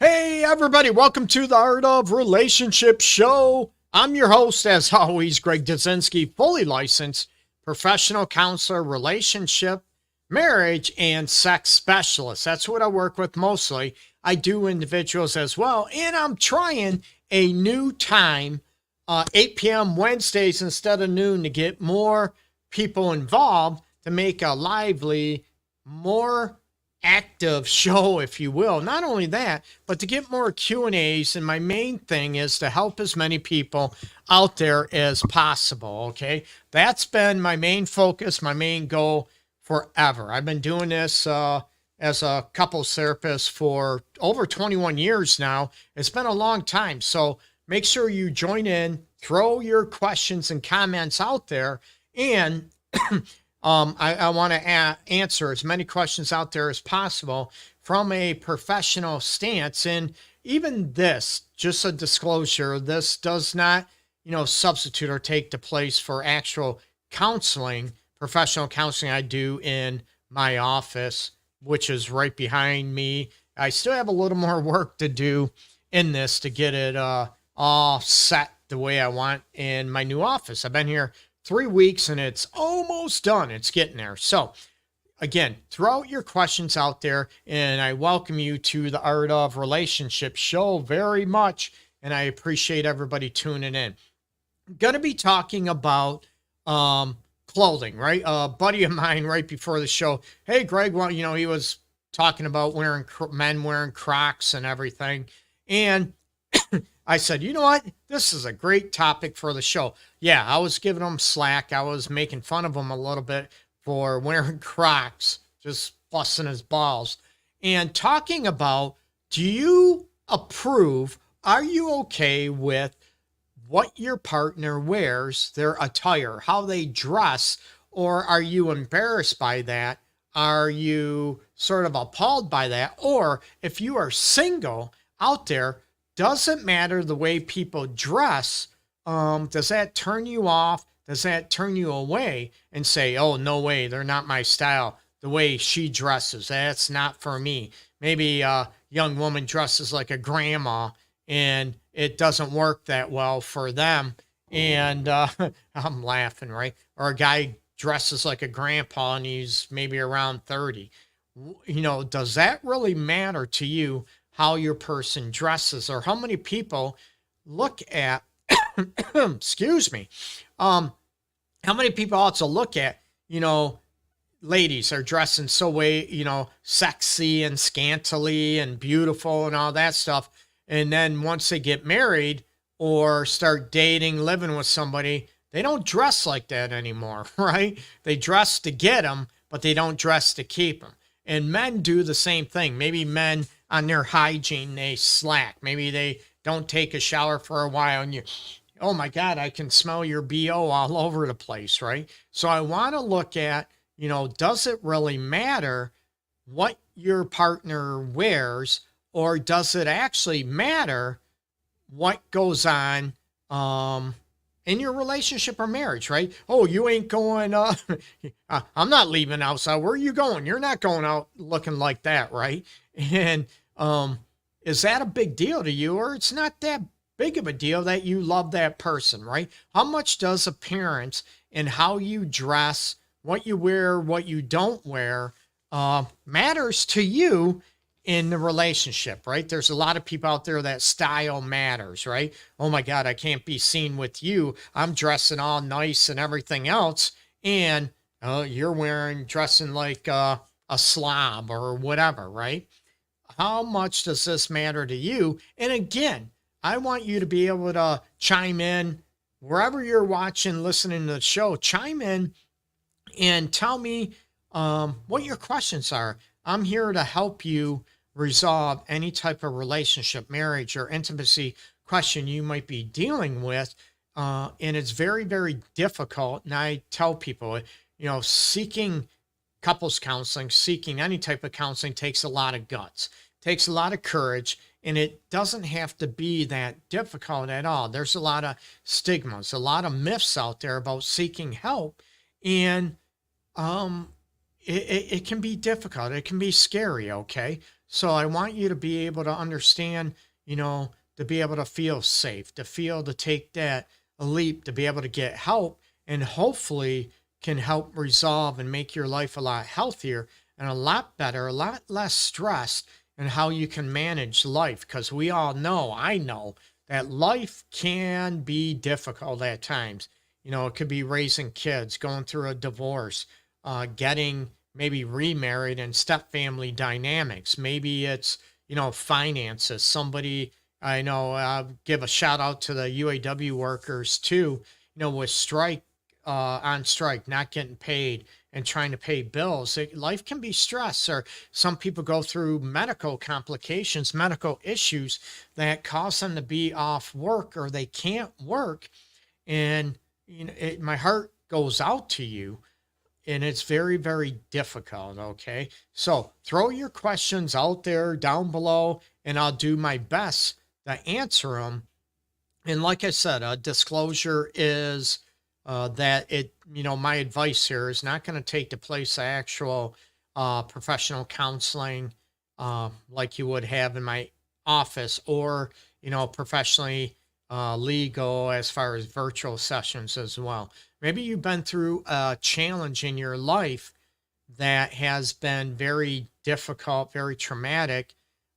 Hey everybody, welcome to the Art of Relationship Show. I'm your host, as always, Greg Dudzinski, fully licensed professional counselor, relationship, marriage, and sex specialist. That's what I work with mostly. I do individuals as well, and I'm trying a new time, 8 p.m. Wednesdays instead of noon, to get more people involved to make a lively, more active show, if you will. Not only that, but to get more Q&As, and my main thing is to help as many people out there as possible, okay? That's been my main focus, my main goal forever. I've been doing this as a couples therapist for over 21 years now. It's been a long time, so make sure you join in, throw your questions and comments out there, and I want to answer as many questions out there as possible from a professional stance. And even this, just a disclosure, this does not, substitute or take the place for actual counseling, professional counseling I do in my office, which is right behind me. I still have a little more work to do in this to get it all set the way I want in my new office. I've been here 3 weeks and it's almost done. It's getting there. So again, throw out your questions out there, and I welcome you to the Art of Relationship Show very much. And I appreciate everybody tuning in. I'm going to be talking about clothing, right? A buddy of mine right before the show, hey, Greg, well, he was talking about men wearing Crocs and everything. And I said, you know what? This is a great topic for the show. Yeah, I was giving him slack. I was making fun of him a little bit for wearing Crocs, just busting his balls. And talking about, do you approve, are you okay with what your partner wears, their attire, how they dress, or are you embarrassed by that? Are you sort of appalled by that? Or if you are single out there, does it matter the way people dress? Does that turn you off? Does that turn you away and say, oh, no way, they're not my style. The way she dresses, that's not for me. Maybe a young woman dresses like a grandma and it doesn't work that well for them. And I'm laughing, right? Or a guy dresses like a grandpa and he's maybe around 30. Does that really matter to you? How your person dresses, or how many people look at, excuse me, how many people also look at, ladies are dressing so sexy and scantily and beautiful and all that stuff. And then once they get married or start dating, living with somebody, they don't dress like that anymore, right? They dress to get them, but they don't dress to keep them. And men do the same thing. Maybe men on their hygiene, they slack. Maybe they don't take a shower for a while and oh my God, I can smell your BO all over the place, right? So I want to look at, does it really matter what your partner wears, or does it actually matter what goes on in your relationship or marriage, right? Oh, you ain't going, I'm not leaving outside. Where are you going? You're not going out looking like that, right? And is that a big deal to you, or it's not that big of a deal that you love that person, right? How much does appearance and how you dress, what you wear, what you don't wear, matters to you in the relationship, right? There's a lot of people out there that style matters, right? Oh my God, I can't be seen with you. I'm dressing all nice and everything else, and you're dressing like a slob or whatever, right? How much does this matter to you? And again, I want you to be able to chime in wherever you're watching, listening to the show. Chime in and tell me what your questions are. I'm here to help you resolve any type of relationship, marriage, or intimacy question you might be dealing with. And it's very, very difficult. And I tell people, seeking couples counseling, seeking any type of counseling takes a lot of guts, takes a lot of courage, and it doesn't have to be that difficult at all. There's a lot of stigmas, a lot of myths out there about seeking help, and it can be difficult. It can be scary, okay? So I want you to be able to understand, to be able to feel safe, to take that leap, to be able to get help, and hopefully can help resolve and make your life a lot healthier and a lot better, a lot less stressed, and how you can manage life. Because we all know, I know, that life can be difficult at times. It could be raising kids, going through a divorce, getting maybe remarried and step family dynamics. Maybe it's, finances. Somebody, I know, give a shout out to the UAW workers too, with on strike, not getting paid and trying to pay bills. Life can be stress, or some people go through medical complications, medical issues that cause them to be off work, or they can't work. And, my heart goes out to you, and it's very, very difficult. Okay. So throw your questions out there down below, and I'll do my best to answer them. And like I said, a disclosure is that my advice here is not going to take the place of actual professional counseling like you would have in my office, or, professionally legal as far as virtual sessions as well. Maybe you've been through a challenge in your life that has been very difficult, very traumatic.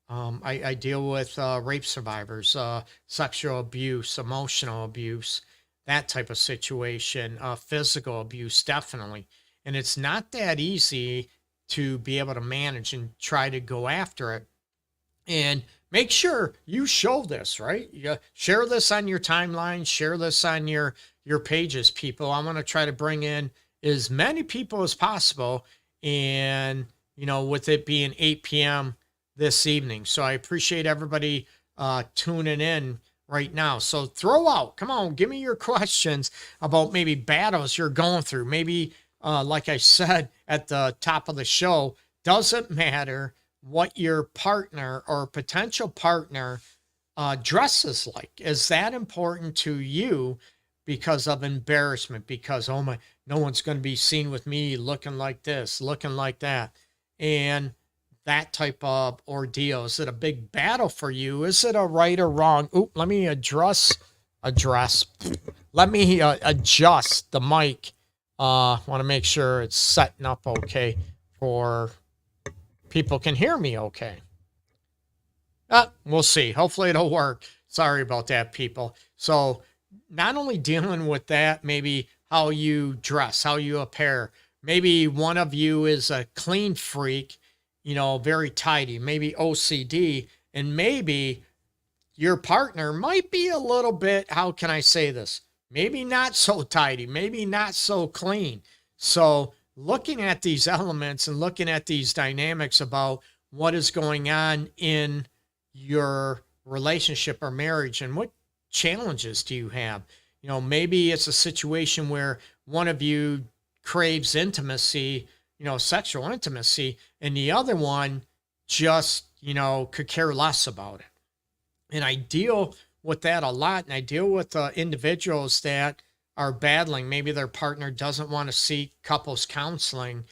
I deal with rape survivors, sexual abuse, emotional abuse, that type of situation, physical abuse, definitely. And it's not that easy to be able to manage and try to go after it. And make sure you show this, right? You share this on your timeline, share this on your pages, people. I want to try to bring in as many people as possible. And, with it being 8 p.m. this evening. So I appreciate everybody tuning in right now. So come on, give me your questions about maybe battles you're going through. Maybe, like I said at the top of the show, doesn't matter what your partner or potential partner dresses like. Is that important to you because of embarrassment? Because, oh my, no one's going to be seen with me looking like this, looking like that. And that type of ordeal. Is it a big battle for you? Is it a right or wrong? Let me adjust. Let me adjust the mic. Want to make sure it's setting up okay for people can hear me okay. We'll see. Hopefully it'll work. Sorry about that, people. So not only dealing with that, maybe how you dress, how you appear. Maybe one of you is a clean freak, very tidy, maybe OCD, and maybe your partner might be a little bit, how can I say this? Maybe not so tidy, maybe not so clean. So looking at these elements and looking at these dynamics about what is going on in your relationship or marriage, and what challenges do you have? Maybe it's a situation where one of you craves intimacy, sexual intimacy, and the other one just, could care less about it. And I deal with that a lot. And I deal with individuals that are battling. Maybe their partner doesn't want to seek couples counseling,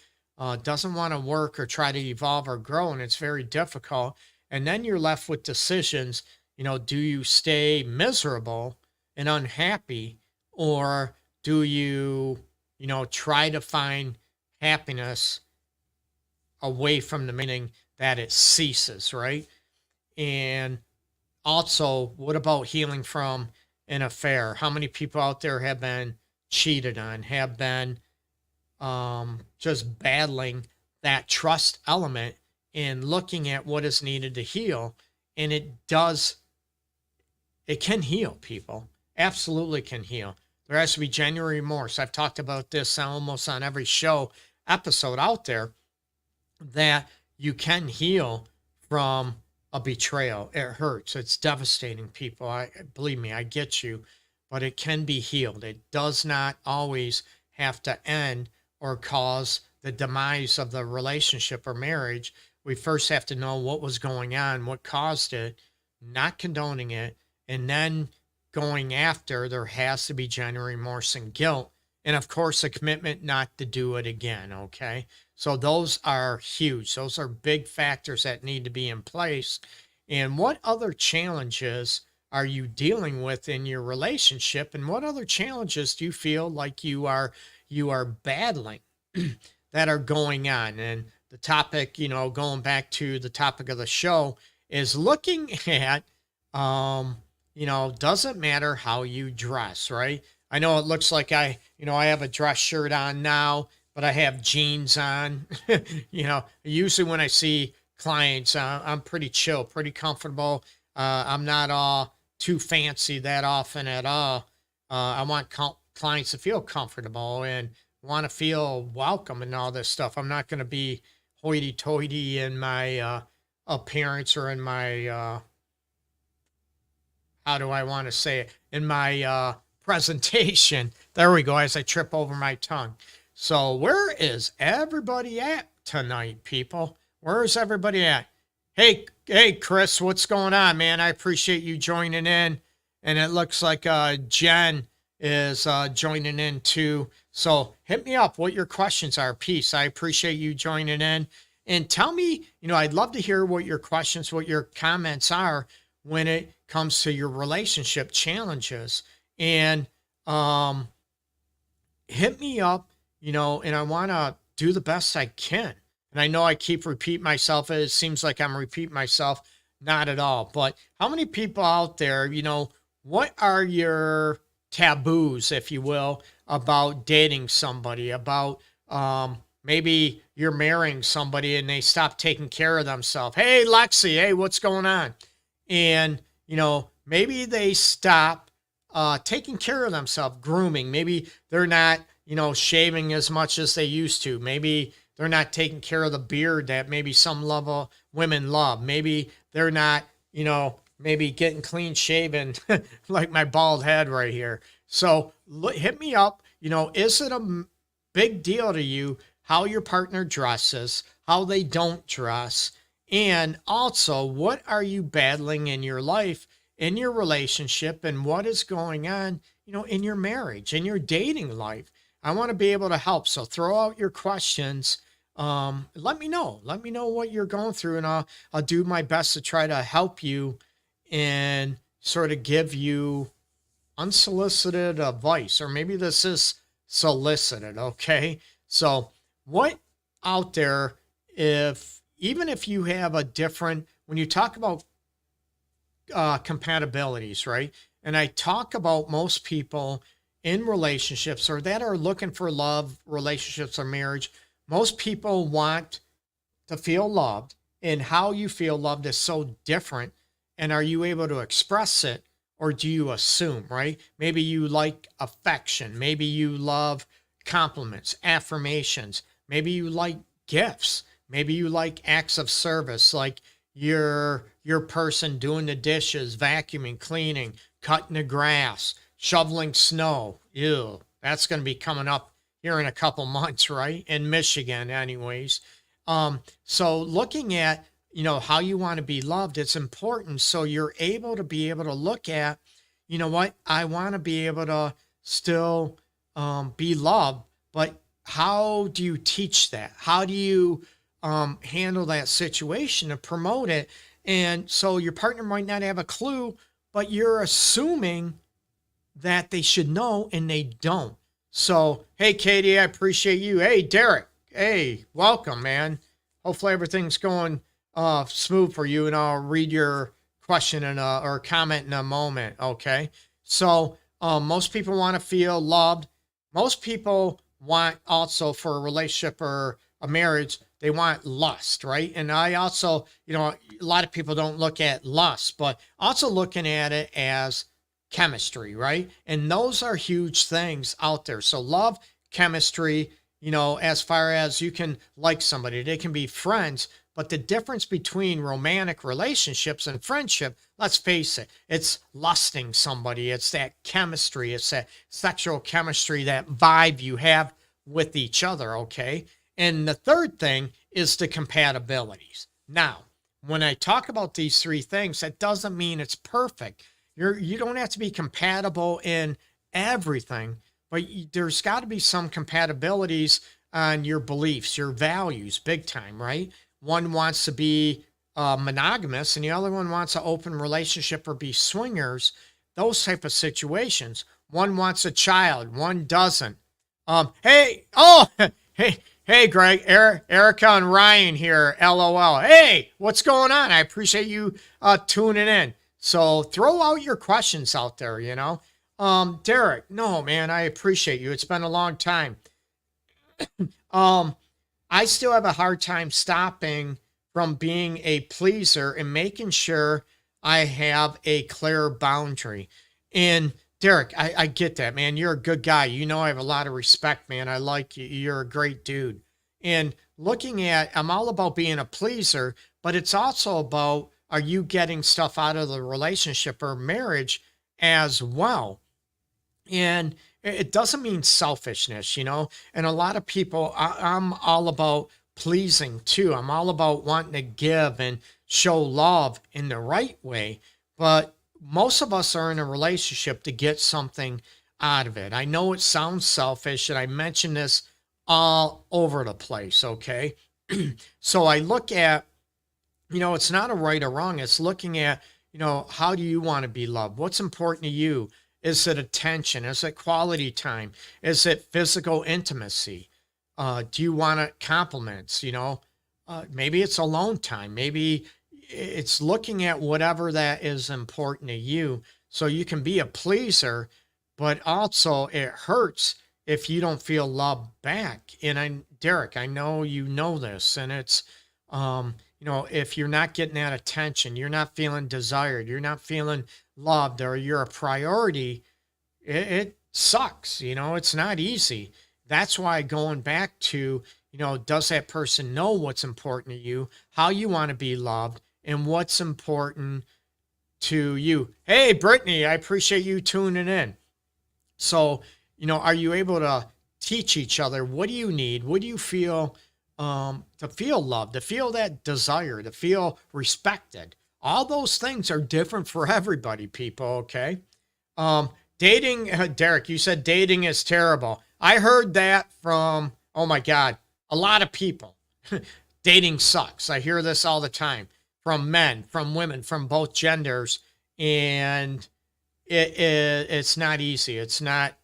doesn't want to work or try to evolve or grow. And it's very difficult. And then you're left with decisions. Do you stay miserable and unhappy, or do you, try to find happiness away from the meaning that it ceases, right? And also, what about healing from an affair? How many people out there have been cheated on, have been just battling that trust element and looking at what is needed to heal? And it can heal, people. Absolutely can heal. There has to be genuine remorse. I've talked about this almost on every show episode out there, that you can heal from a betrayal. It hurts. It's devastating, people. Believe me, I get you, but it can be healed. It does not always have to end or cause the demise of the relationship or marriage. We first have to know what was going on, what caused it, not condoning it, and then going after. There has to be genuine remorse and guilt And of course, a commitment not to do it again. Okay. So those are huge. Those are big factors that need to be in place. And what other challenges are you dealing with in your relationship? And what other challenges do you feel like you are battling that are going on? And the topic, going back to the topic of the show, is looking at, doesn't matter how you dress, right? I know it looks like I have a dress shirt on now, but I have jeans on. Usually when I see clients, I'm pretty chill, pretty comfortable. I'm not all too fancy that often at all. I want clients to feel comfortable and want to feel welcome and all this stuff. I'm not going to be hoity-toity in my appearance or in my how do I want to say it, in my presentation. There we go, as I trip over my tongue. So where is everybody at tonight, people? Where is everybody at? Hey, Chris, what's going on, man? I appreciate you joining in. And it looks like Jen is joining in too. So hit me up what your questions are. Peace. I appreciate you joining in. And tell me, I'd love to hear what your questions, what your comments are when it comes to your relationship challenges. And hit me up, and I want to do the best I can. And I know I keep repeating myself. It seems like I'm repeating myself. Not at all. But how many people out there, what are your taboos, if you will, about dating somebody, about maybe you're marrying somebody and they stop taking care of themselves. Hey, Lexi, hey, what's going on? And, maybe they stop taking care of themselves, grooming. Maybe they're not, shaving as much as they used to. Maybe they're not taking care of the beard that maybe some women love. Maybe they're not, maybe getting clean shaven like my bald head right here. So hit me up. Is it a big deal to you how your partner dresses, how they don't dress? And also, what are you battling in your life, in your relationship, and what is going on, in your marriage, in your dating life? I want to be able to help. So throw out your questions. Let me know. Let me know what you're going through, and I'll do my best to try to help you and sort of give you unsolicited advice, or maybe this is solicited. Okay. So what out there, even if you have a different, when you talk about compatibilities, right? And I talk about most people in relationships or that are looking for love, relationships, or marriage. Most people want to feel loved, and how you feel loved is so different. And are you able to express it, or do you assume, right? Maybe you like affection. Maybe you love compliments, affirmations. Maybe you like gifts. Maybe you like acts of service, like your person doing the dishes, vacuuming, cleaning, cutting the grass, shoveling snow. Ew, that's going to be coming up here in a couple months, right? In Michigan, anyways. So looking at, how you want to be loved, it's important. So you're able to look at, what, I want to be able to still be loved, but how do you teach that? How do you handle that situation and promote it? And so your partner might not have a clue, but you're assuming that they should know, and they don't. So, hey, Katie, I appreciate you. Hey, Derek, hey, welcome, man. Hopefully everything's going smooth for you, and I'll read your question or comment in a moment. Okay. So most people want to feel loved. Most people want also, for a relationship or a marriage, they want lust, right? And I also, a lot of people don't look at lust, but also looking at it as chemistry, right? And those are huge things out there. So love, chemistry, as far as you can like somebody, they can be friends, but the difference between romantic relationships and friendship, let's face it, it's lusting somebody. It's that chemistry. It's that sexual chemistry, that vibe you have with each other, okay? And the third thing is the compatibilities. Now, when I talk about these three things, that doesn't mean it's perfect. You don't have to be compatible in everything, but there's got to be some compatibilities on your beliefs, your values, big time, right? One wants to be monogamous and the other one wants an open relationship or be swingers, those type of situations. One wants a child, one doesn't. Hey, oh, hey, Greg, Erica and Ryan here, LOL. Hey, what's going on? I appreciate you tuning in. So throw out your questions out there, you know. Derek, no, man, I appreciate you. It's been a long time. I still have a hard time stopping from being a pleaser and making sure I have a clear boundary. And Derek, I get that, man. You're a good guy. You know, I have a lot of respect, man. I like you. You're a great dude. And looking at, I'm all about being a pleaser, but it's also about, are you getting stuff out of the relationship or marriage as well? And it doesn't mean selfishness, you know, and a lot of people, I'm all about pleasing too. I'm all about wanting to give and show love in the right way. But most of us are in a relationship to get something out of it. I know it sounds selfish, and I mention this all over the place, okay? So I look at, you know, it's not a right or wrong. It's looking at, you know, how do you want to be loved? What's important to you? Is it attention? Is it quality time? Is it physical intimacy? Do you want compliments? You know, maybe it's alone time. Maybe it's looking at whatever that is important to you, so you can be a pleaser, but also it hurts if you don't feel loved back. And Derek, I know you know this, and it's, you know, if you're not getting that attention, you're not feeling desired, you're not feeling loved, or you're a priority, it sucks. You know, it's not easy. That's why going back to, you know, does that person know what's important to you, how you want to be loved, and what's important to you? Hey, Brittany, I appreciate you tuning in. So, you know, are you able to teach each other? What do you need? What do you feel to feel loved, to feel that desire, to feel respected? All those things are different for everybody, people, okay? Dating, Derek, you said dating is terrible. I heard that from, oh my God, a lot of people. Dating sucks. I hear this all the time from men, from women, from both genders. And it's not easy. It's not,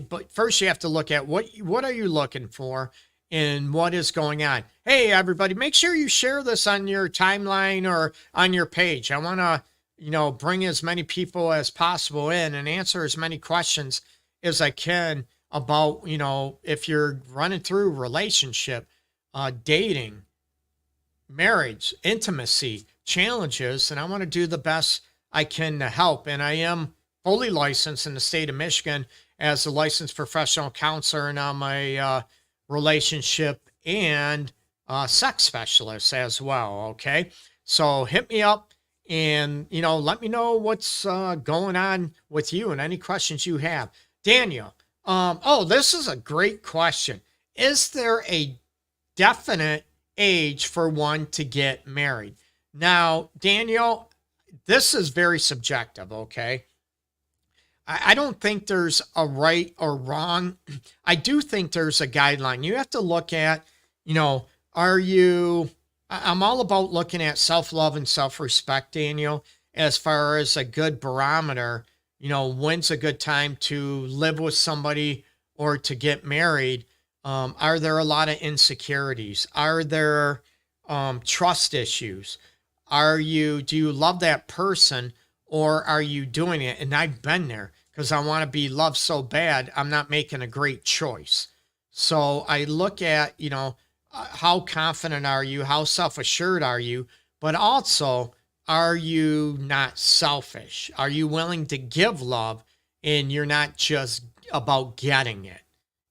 but first you have to look at what are you looking for and what is going on. Hey, everybody, make sure you share this on your timeline or on your page. I want to, you know, bring as many people as possible in and answer as many questions as I can about, you know, if you're running through relationship, dating, marriage, intimacy, challenges, and I want to do the best I can to help. And I am fully licensed in the state of Michigan as a licensed professional counselor, and I'm a relationship and sex specialist as well. Okay. So hit me up and, you know, let me know what's going on with you and any questions you have. Daniel, oh, this is a great question. Is there a definite age for one to get married? Now, Daniel, this is very subjective, okay? I don't think there's a right or wrong. I do think there's a guideline. You have to look at, you know, I'm all about looking at self-love and self-respect, Daniel, as far as a good barometer. You know, when's a good time to live with somebody or to get married? Are there a lot of insecurities? Are there trust issues? Do you love that person, or are you doing it? And I've been there because I want to be loved so bad, I'm not making a great choice. So I look at, you know, how confident are you? How self-assured are you? But also, are you not selfish? Are you willing to give love and you're not just about getting it?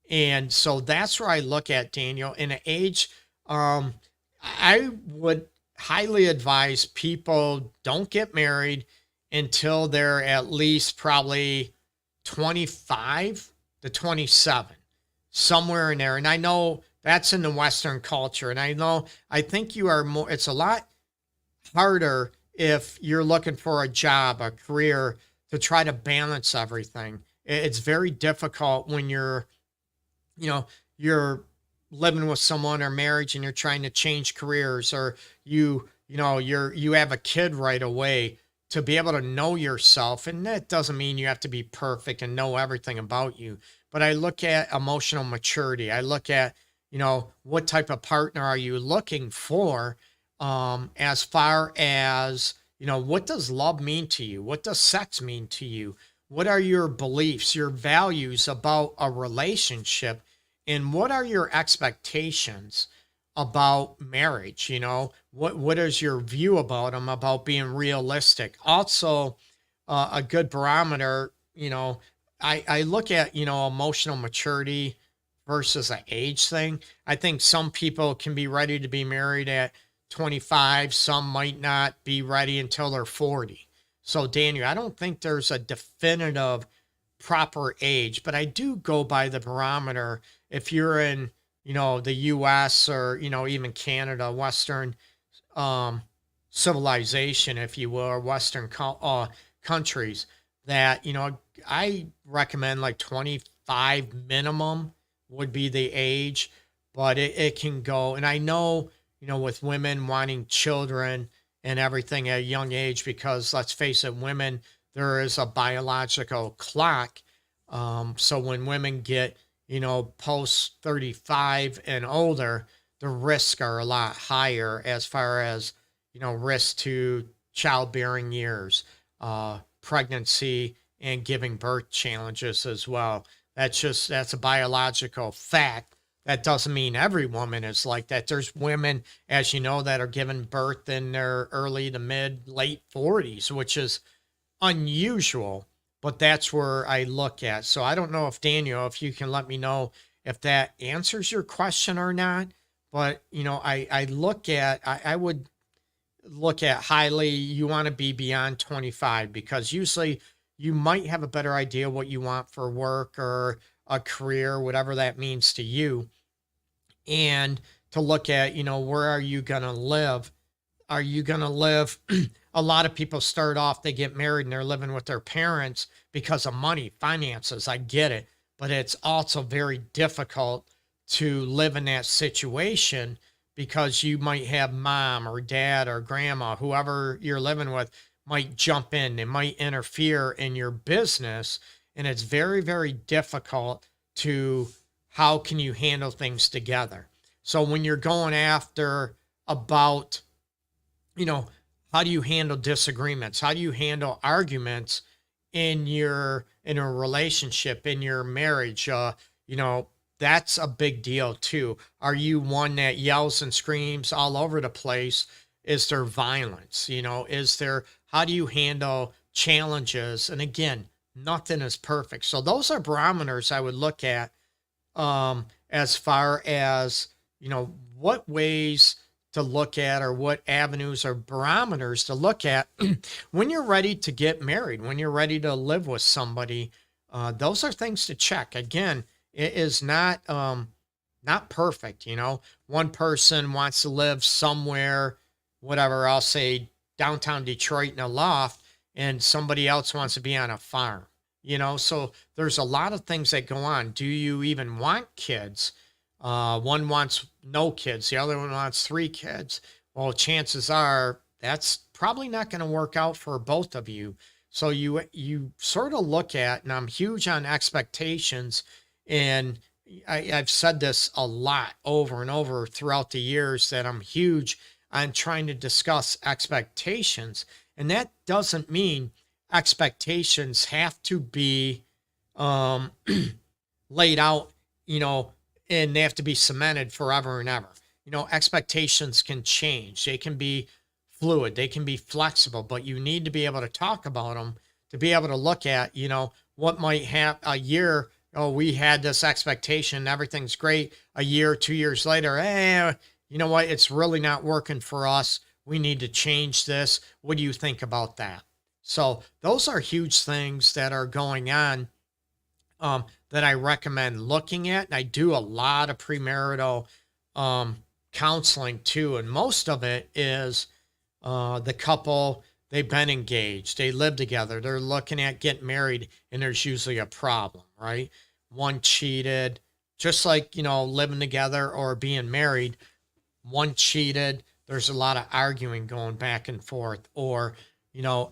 And so that's where I look at, Daniel. In an age, I would highly advise people don't get married until they're at least probably 25 to 27, somewhere in there. And I know that's in the Western culture. And I think you are more, it's a lot harder if you're looking for a job, a career, to try to balance everything It's very difficult when you're living with someone or marriage and you're trying to change careers, or you have a kid right away, to be able to know yourself. And that doesn't mean you have to be perfect and know everything about you, but I look at emotional maturity. I look at, what type of partner are you looking for, as far as, what does love mean to you? What does sex mean to you? What are your beliefs, your values about a relationship? And what are your expectations about marriage? What is your view about them, about being realistic? Also, a good barometer, I look at, emotional maturity versus an age thing. I think some people can be ready to be married at 25. Some might not be ready until they're 40. So, Daniel, I don't think there's a definitive proper age, but I do go by the barometer. If you're in, the US, or, even Canada, Western civilization, if you will, or Western countries, that, I recommend like 25 minimum would be the age, but it can go. And I know, with women wanting children and everything at a young age, because let's face it, women, there is a biological clock. So when women get, post 35 and older, the risks are a lot higher as far as, risk to childbearing years, pregnancy, and giving birth challenges as well. That's a biological fact. That doesn't mean every woman is like that. There's women, as you know, that are giving birth in their early to mid, late 40s, which is unusual, but that's where I look at. So I don't know if, Daniel, if you can let me know if that answers your question or not. But, I would look at highly, you want to be beyond 25, because usually you might have a better idea what you want for work or a career, whatever that means to you. And to look at, where are you going to live? Are you going to live? A lot of people start off, they get married and they're living with their parents because of money, finances. I get it. But it's also very difficult to live in that situation, because you might have mom or dad or grandma, whoever you're living with, might jump in. They might interfere in your business. And it's very, very difficult to, how can you handle things together? So when you're going after about, how do you handle disagreements? How do you handle arguments in a relationship, in your marriage? That's a big deal too. Are you one that yells and screams all over the place? Is there violence? How do you handle challenges? And again, nothing is perfect. So those are barometers I would look at, as far as, what ways to look at, or what avenues or barometers to look at when you're ready to get married, when you're ready to live with somebody. Those are things to check. Again, it is not perfect. One person wants to live somewhere, whatever, I'll say downtown Detroit in a loft, and somebody else wants to be on a farm. So there's a lot of things that go on. Do you even want kids? One wants no kids, the other one wants 3 kids. Well, chances are that's probably not going to work out for both of you. So you sort of look at, and I'm huge on expectations, and I've said this a lot over and over throughout the years, that I'm huge on trying to discuss expectations. And that doesn't mean expectations have to be laid out, and they have to be cemented forever and ever. Expectations can change. They can be fluid. They can be flexible, but you need to be able to talk about them, to be able to look at, what might happen a year. Oh, we had this expectation, everything's great. A year, 2 years later, you know what? It's really not working for us. We need to change this. What do you think about that? So those are huge things that are going on, that I recommend looking at. And I do a lot of premarital counseling too. And most of it is the couple they've been engaged, they live together, they're looking at getting married, and there's usually a problem, right? One cheated, just like, living together or being married, one cheated, there's a lot of arguing going back and forth, or,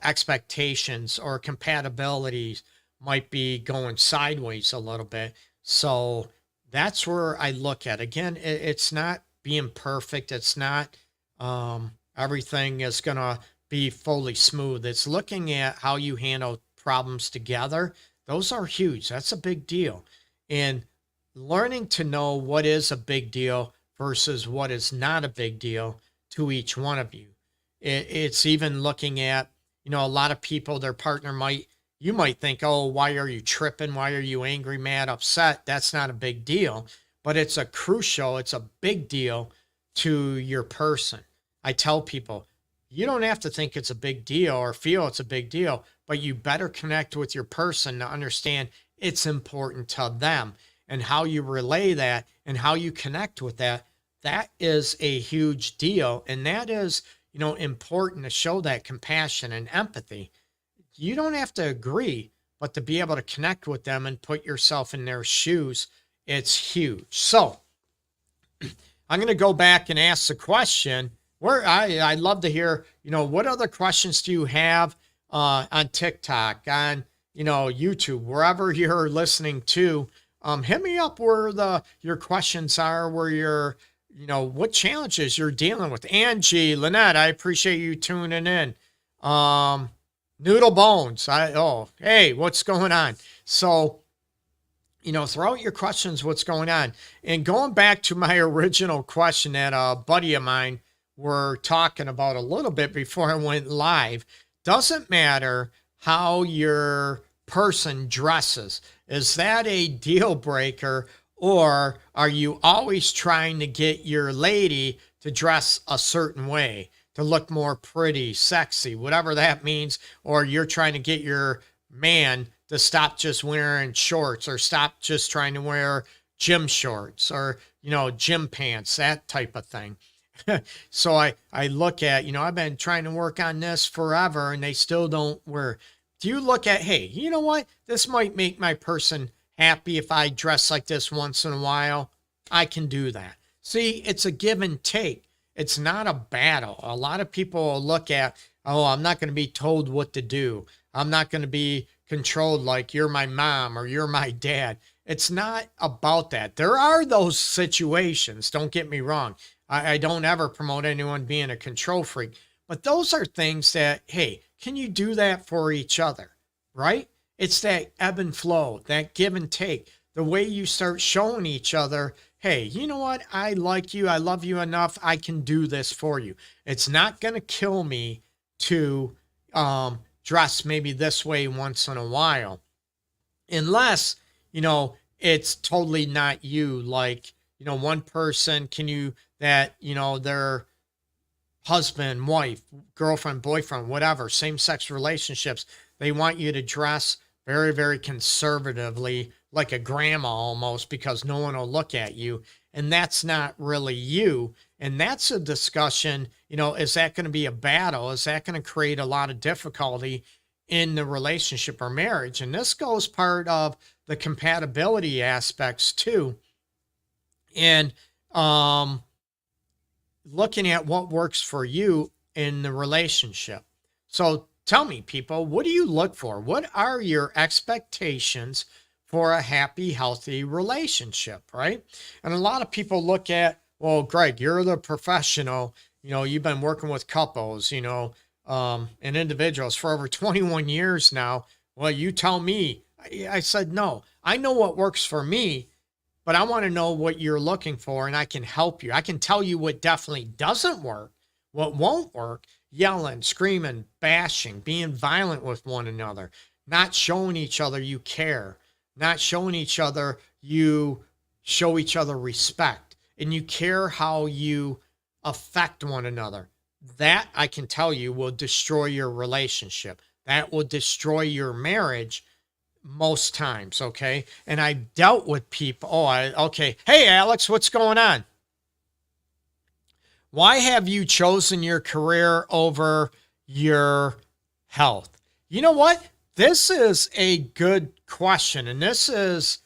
expectations or compatibilities might be going sideways a little bit. So that's where I look at. Again, it's not being perfect. It's not everything is going to be fully smooth. It's looking at how you handle problems together. Those are huge. That's a big deal. And learning to know what is a big deal versus what is not a big deal to each one of you. It's even looking at, a lot of people, their partner you might think, oh, why are you tripping? Why are you angry, mad, upset? That's not a big deal, but it's a big deal to your person. I tell people, you don't have to think it's a big deal or feel it's a big deal, but you better connect with your person to understand it's important to them, and how you relay that and how you connect with that. That is a huge deal. And that is, important to show that compassion and empathy. You don't have to agree, but to be able to connect with them and put yourself in their shoes, it's huge. So I'm going to go back and ask the question where I'd love to hear, what other questions do you have on TikTok, on, YouTube, wherever you're listening to. Hit me up where your questions are, where you're, what challenges you're dealing with. Angie, Lynette, I appreciate you tuning in. Noodle Bones, hey, what's going on? So, throw out your questions, what's going on. And going back to my original question that a buddy of mine were talking about a little bit before I went live, doesn't matter how your person dresses. Is that a deal breaker, or are you always trying to get your lady to dress a certain way, to look more pretty, sexy, whatever that means, or you're trying to get your man to stop just wearing shorts, or stop just trying to wear gym shorts, or, gym pants, that type of thing. So I look at, I've been trying to work on this forever and they still don't wear. Do you look at, hey, you know what? This might make my person happy if I dress like this once in a while. I can do that. See, it's a give and take. It's not a battle. A lot of people will look at, oh, I'm not going to be told what to do. I'm not going to be controlled like you're my mom or you're my dad. It's not about that. There are those situations. Don't get me wrong. I don't ever promote anyone being a control freak. But those are things that, hey, can you do that for each other, right? It's that ebb and flow, that give and take, the way you start showing each other, hey, you know what? I like you. I love you enough. I can do this for you. It's not going to kill me to dress maybe this way once in a while, unless, it's totally not you. Like, one person, their husband, wife, girlfriend, boyfriend, whatever, same-sex relationships, they want you to dress very, very conservatively, like a grandma almost, because no one will look at you. And that's not really you. And that's a discussion, is that going to be a battle? Is that going to create a lot of difficulty in the relationship or marriage? And this goes part of the compatibility aspects too. And looking at what works for you in the relationship. So tell me, people, what do you look for? What are your expectations for a happy, healthy relationship, right? And a lot of people look at, well, Greg, you're the professional. You've been working with couples, and individuals for over 21 years now. Well, you tell me. I said, no, I know what works for me, but I want to know what you're looking for, and I can help you. I can tell you what definitely doesn't work, what won't work: yelling, screaming, bashing, being violent with one another, not showing each other you care, not showing each other you show each other respect, and you care how you affect one another. That, I can tell you, will destroy your relationship. That will destroy your marriage most times, okay? And I dealt with people. Okay. Hey, Alex, what's going on? Why have you chosen your career over your health? You know what? This is a good question. And this is,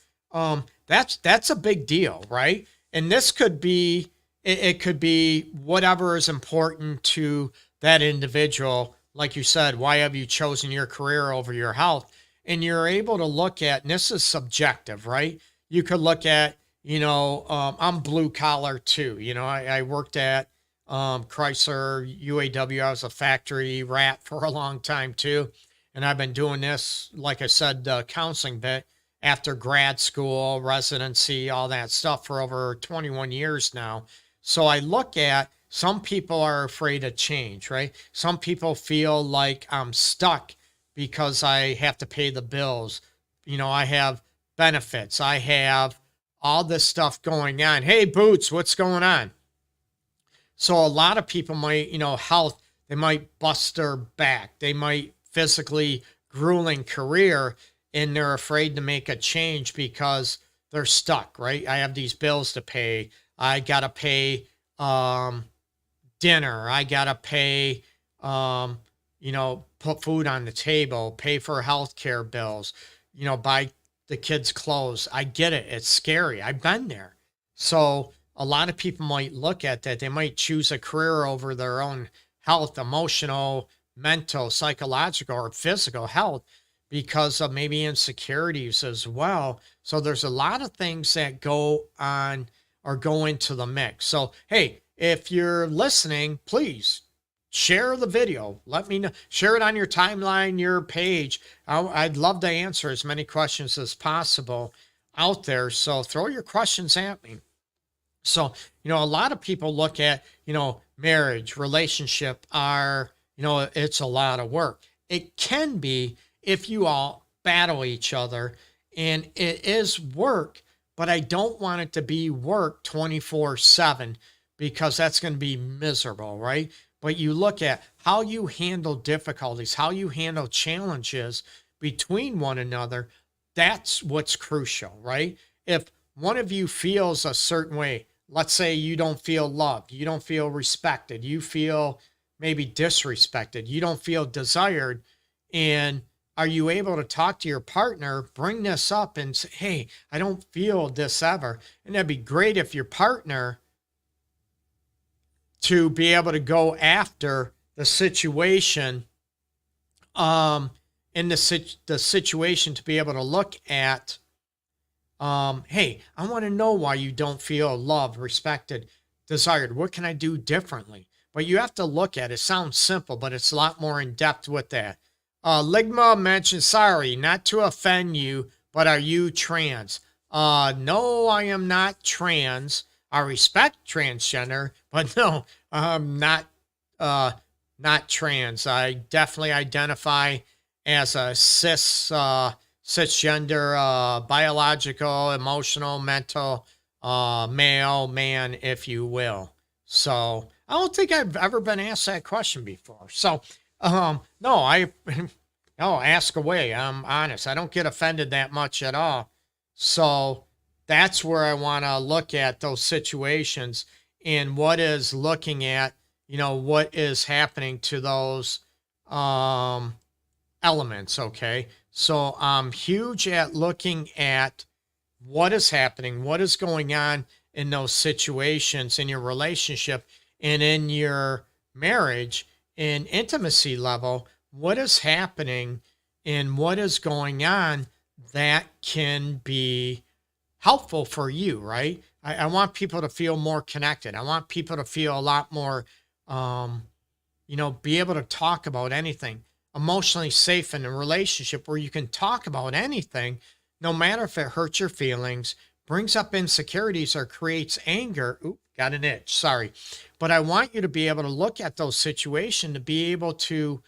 that's a big deal, right? And this could be, it could be whatever is important to that individual. Like you said, why have you chosen your career over your health? And you're able to look at, and this is subjective, right? You could look at, I'm blue collar too. I worked at Chrysler, UAW. I was a factory rat for a long time too. And I've been doing this, like I said, counseling bit after grad school, residency, all that stuff for over 21 years now. So I look at, some people are afraid of change, right? Some people feel like I'm stuck because I have to pay the bills. I have benefits. I have all this stuff going on. Hey, Boots, what's going on? So a lot of people might, health, they might bust their back. They might physically grueling career, and they're afraid to make a change because they're stuck, right? I have these bills to pay. I got to pay dinner. I got to pay, put food on the table, pay for healthcare bills, buy the kids clothes. I get it. It's scary. I've been there. So a lot of people might look at that. They might choose a career over their own health, emotional, mental, psychological, or physical health because of maybe insecurities as well. So there's a lot of things that go on or go into the mix. So, hey, if you're listening, please share the video. Let me know. Share it on your timeline, your page. I'd love to answer as many questions as possible out there. So throw your questions at me. So, a lot of people look at, marriage, relationship are, it's a lot of work. It can be if you all battle each other, and it is work, but I don't want it to be work 24/7 because that's going to be miserable, right? But you look at how you handle difficulties, how you handle challenges between one another. That's what's crucial, right? If one of you feels a certain way, let's say you don't feel loved, you don't feel respected, you feel maybe disrespected, you don't feel desired, and are you able to talk to your partner, bring this up and say, hey, I don't feel this ever? And that'd be great if your partner to be able to go after the situation, in the situation to be able to look at, hey, I want to know why you don't feel loved, respected, desired. What can I do differently? But you have to look at it. It sounds simple, but it's a lot more in depth with that. Ligma mentioned, sorry, not to offend you, but are you trans? No, I am not trans. I respect transgender, but no, I'm not trans. I definitely identify as a cisgender, biological, emotional, mental, male, man, if you will. So I don't think I've ever been asked that question before. So, no, ask away. I'm honest. I don't get offended that much at all. So that's where I want to look at those situations and what is looking at, what is happening to those elements. Okay. So I'm huge at looking at what is happening, what is going on in those situations in your relationship and in your marriage and intimacy level. What is happening and what is going on that can be helpful for you, right? I want people to feel more connected. I want people to feel a lot more, be able to talk about anything, emotionally safe in a relationship where you can talk about anything, no matter if it hurts your feelings, brings up insecurities, or creates anger. Oop, got an itch. Sorry. But I want you to be able to look at those situations to be able to,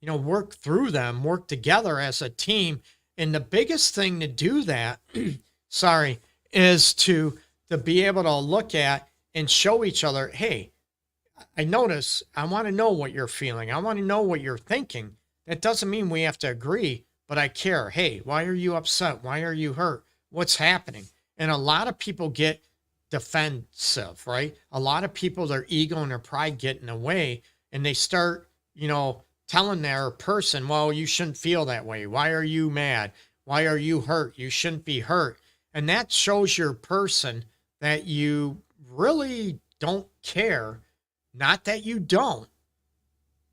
work through them, work together as a team. And the biggest thing to do that, is to be able to look at and show each other, hey, I notice, I want to know what you're feeling. I want to know what you're thinking. That doesn't mean we have to agree, but I care. Hey, why are you upset? Why are you hurt? What's happening? And a lot of people get defensive, right? A lot of people, their ego and their pride get in the way, and they start, telling their person, well, you shouldn't feel that way. Why are you mad? Why are you hurt? You shouldn't be hurt. And that shows your person that you really don't care. Not that you don't,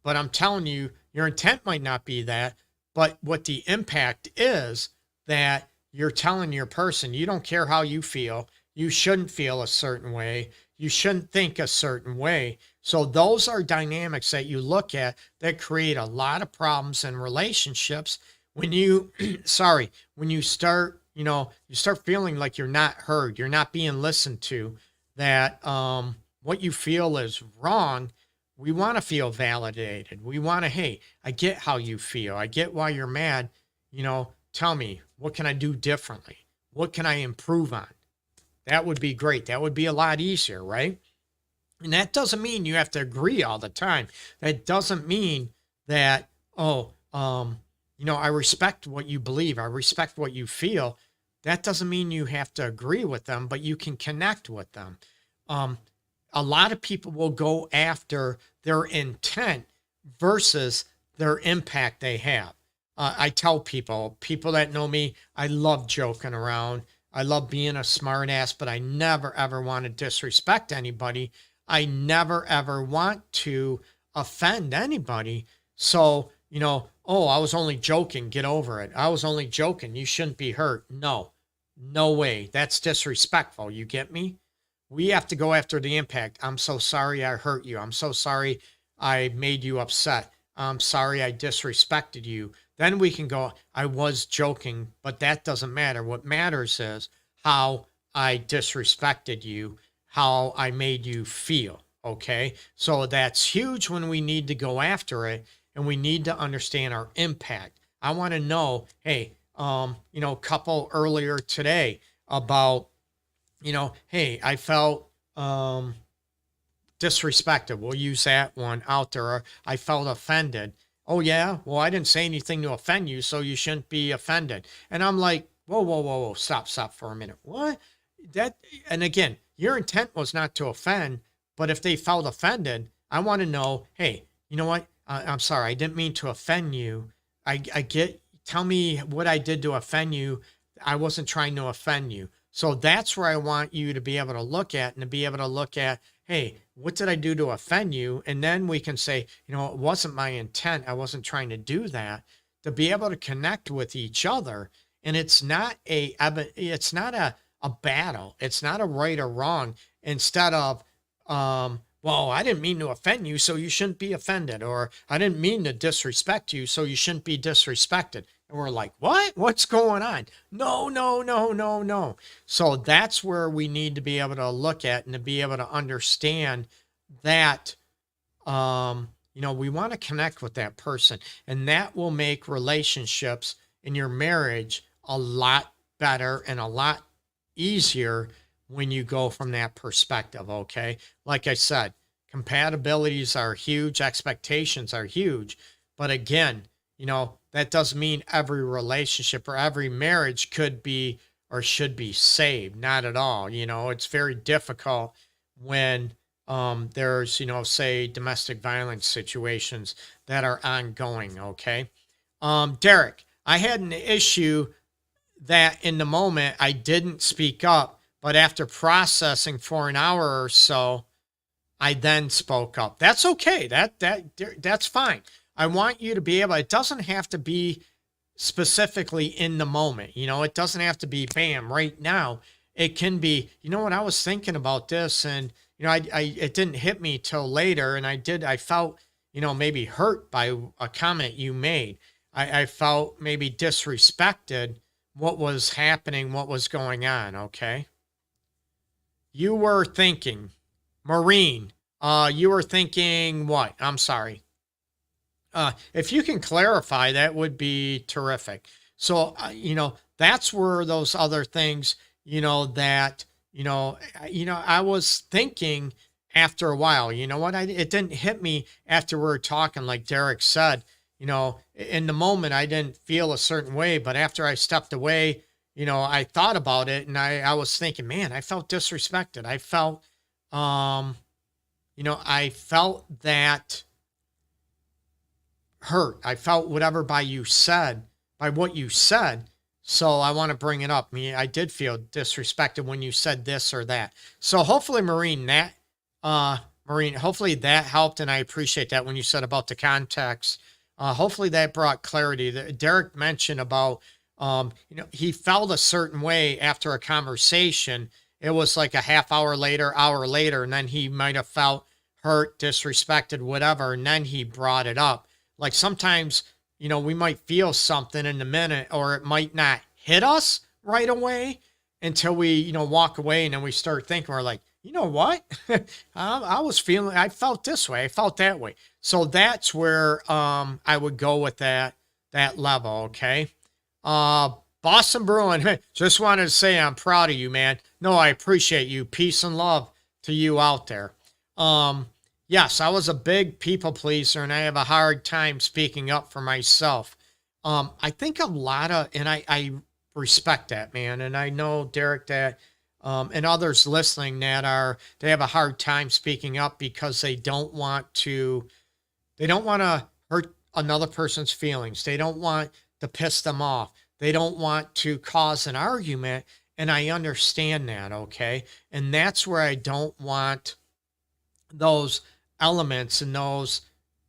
but I'm telling you, your intent might not be that. But what the impact is that you're telling your person, you don't care how you feel. You shouldn't feel a certain way. You shouldn't think a certain way. So those are dynamics that you look at that create a lot of problems in relationships when you, sorry, when you start, you start feeling like you're not heard, you're not being listened to, that what you feel is wrong. We want to feel validated. We want to, hey, I get how you feel. I get why you're mad. Tell me, what can I do differently? What can I improve on? That would be great. That would be a lot easier, right? And that doesn't mean you have to agree all the time. That doesn't mean that, I respect what you believe. I respect what you feel. That doesn't mean you have to agree with them, but you can connect with them. A lot of people will go after their intent versus their impact they have. I tell people that know me, I love joking around. I love being a smart ass, but I never, ever want to disrespect anybody. I never, ever want to offend anybody. So, I was only joking. Get over it. I was only joking. You shouldn't be hurt. No way. That's disrespectful. You get me? We have to go after the impact. I'm so sorry I hurt you. I'm so sorry I made you upset. I'm sorry I disrespected you. Then we can go, I was joking, but that doesn't matter. What matters is how I disrespected you, how I made you feel. Okay. So that's huge when we need to go after it and we need to understand our impact. I want to know, hey, couple earlier today about, hey, I felt disrespected. We'll use that one out there. I felt offended. Oh, yeah? Well, I didn't say anything to offend you, so you shouldn't be offended. And I'm like, whoa, stop for a minute. What? And again, your intent was not to offend, but if they felt offended, I want to know, hey, you know what? I'm sorry. I didn't mean to offend you. Tell me what I did to offend you. I wasn't trying to offend you. So that's where I want you to be able to look at hey, what did I do to offend you? And then we can say, it wasn't my intent. I wasn't trying to do that. To be able to connect with each other. And it's not a battle. It's not a right or wrong. Instead of, I didn't mean to offend you, so you shouldn't be offended. Or I didn't mean to disrespect you, so you shouldn't be disrespected. And we're like, what? What's going on? No. So that's where we need to be able to look at and to be able to understand that, we want to connect with that person. And that will make relationships in your marriage a lot better and a lot easier when you go from that perspective, okay? Like I said, compatibilities are huge, expectations are huge. But again, that doesn't mean every relationship or every marriage could be or should be saved. Not at all. It's very difficult when there's, say, domestic violence situations that are ongoing. Okay. Derek, I had an issue that in the moment I didn't speak up, but after processing for an hour or so, I then spoke up. That's okay. That's fine. I want you to be able, it doesn't have to be specifically in the moment. It doesn't have to be bam right now. It can be, what I was thinking about this and, it didn't hit me till later. And I felt, maybe hurt by a comment you made. I felt maybe disrespected what was happening, what was going on. Okay. You were thinking, Maureen, you were thinking what? I'm sorry. If you can clarify, that would be terrific. So, that's where those other things, I was thinking after a while, it didn't hit me after we were talking, like Derek said, in the moment, I didn't feel a certain way, but after I stepped away, I thought about it and I was thinking, man, I felt disrespected. I felt, I felt that hurt. I felt whatever by what you said. So I want to bring it up. I mean, I did feel disrespected when you said this or that. So hopefully, Maureen, hopefully that helped. And I appreciate that when you said about the context. Hopefully that brought clarity. Derek mentioned about, he felt a certain way after a conversation. It was like a hour later, and then he might have felt hurt, disrespected, whatever. And then he brought it up. Like sometimes, we might feel something in a minute, or it might not hit us right away until we, walk away, and then we start thinking, we're like, you know what? I felt this way. I felt that way. So that's where I would go with that level. Okay. Boston Bruin, just wanted to say I'm proud of you, man. No, I appreciate you. Peace and love to you out there. Yes, I was a big people pleaser, and I have a hard time speaking up for myself. I think a lot of, and I respect that, man. And I know, Derek, that, and others listening that they have a hard time speaking up because they don't want to hurt another person's feelings. They don't want to piss them off. They don't want to cause an argument. And I understand that. Okay. And that's where I don't want those elements and those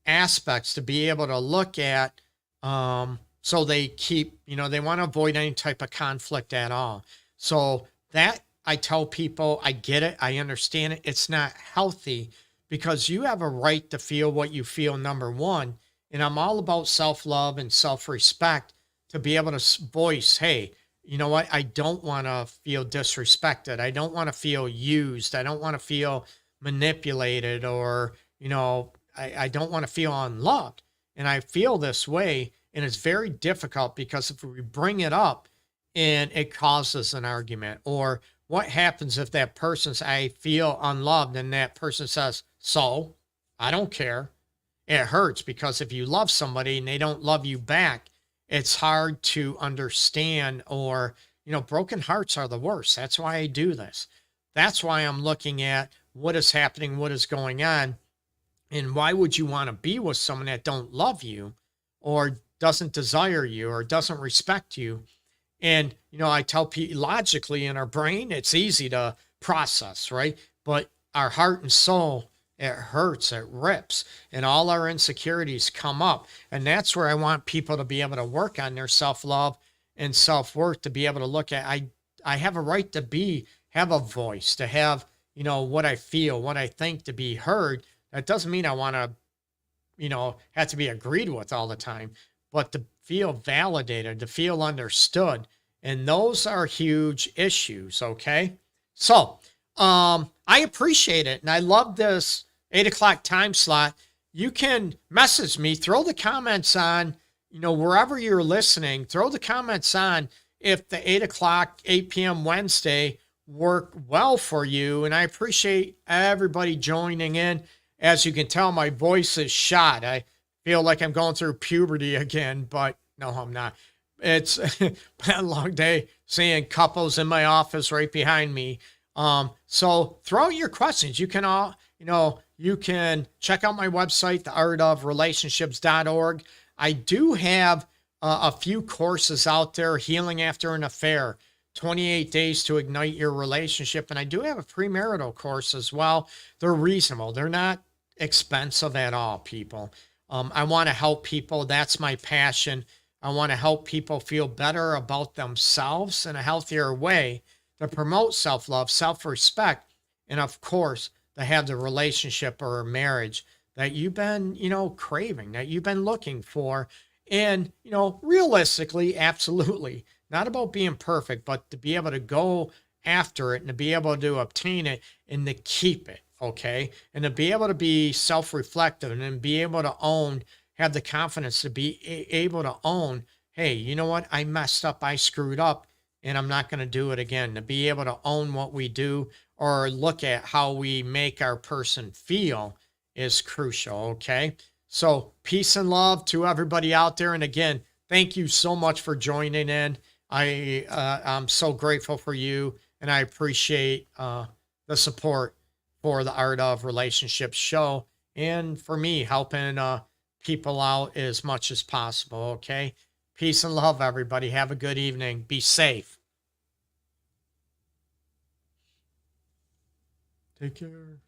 aspects to be able to look at. So they keep, they want to avoid any type of conflict at all. So that I tell people, I get it. I understand it. It's not healthy because you have a right to feel what you feel, number one. And I'm all about self-love and self-respect to be able to voice, hey, you know what? I don't want to feel disrespected. I don't want to feel used. I don't want to feel manipulated, or, I don't want to feel unloved. And I feel this way. And it's very difficult because if we bring it up and it causes an argument, or what happens if that person says, I feel unloved, and that person says, so I don't care. It hurts because if you love somebody and they don't love you back, it's hard to understand, or, broken hearts are the worst. That's why I do this. That's why I'm looking at what is happening, what is going on, and why would you want to be with someone that don't love you, or doesn't desire you, or doesn't respect you? And, I tell people logically in our brain, it's easy to process, right? But our heart and soul, it hurts, it rips, and all our insecurities come up. And that's where I want people to be able to work on their self-love and self-worth, to be able to look at, I have a right to have a voice, to have, what I feel, what I think, to be heard. That doesn't mean I want to, have to be agreed with all the time, but to feel validated, to feel understood. And those are huge issues. Okay. So, I appreciate it. And I love this 8 o'clock time slot. You can message me, throw the comments on, wherever you're listening, throw the comments on if the 8 p.m. Wednesday work well for you. And I appreciate everybody joining in. As you can tell, my voice is shot. I feel like I'm going through puberty again, but no, I'm not. It's been a long day seeing couples in my office right behind me. So throw out your questions. You can you can check out my website, theartofrelationships.org. I do have a few courses out there, Healing After an Affair, 28 Days to Ignite Your Relationship. And I do have a premarital course as well. They're reasonable. They're not expensive at all, people. I want to help people. That's my passion. I want to help people feel better about themselves in a healthier way, to promote self-love, self-respect, and of course, to have the relationship or a marriage that you've been, craving, that you've been looking for. And, realistically, absolutely, not about being perfect, but to be able to go after it and to be able to obtain it and to keep it, okay? And to be able to be self-reflective and be able to have the confidence to be able to own, hey, you know what? I messed up, I screwed up, and I'm not going to do it again. To be able to own what we do, or look at how we make our person feel, is crucial, okay? So peace and love to everybody out there. And again, thank you so much for joining in. I'm so grateful for you, and I appreciate the support for the Art of Relationships show, and for me helping people out as much as possible, okay? Peace and love, everybody. Have a good evening. Be safe. Take care.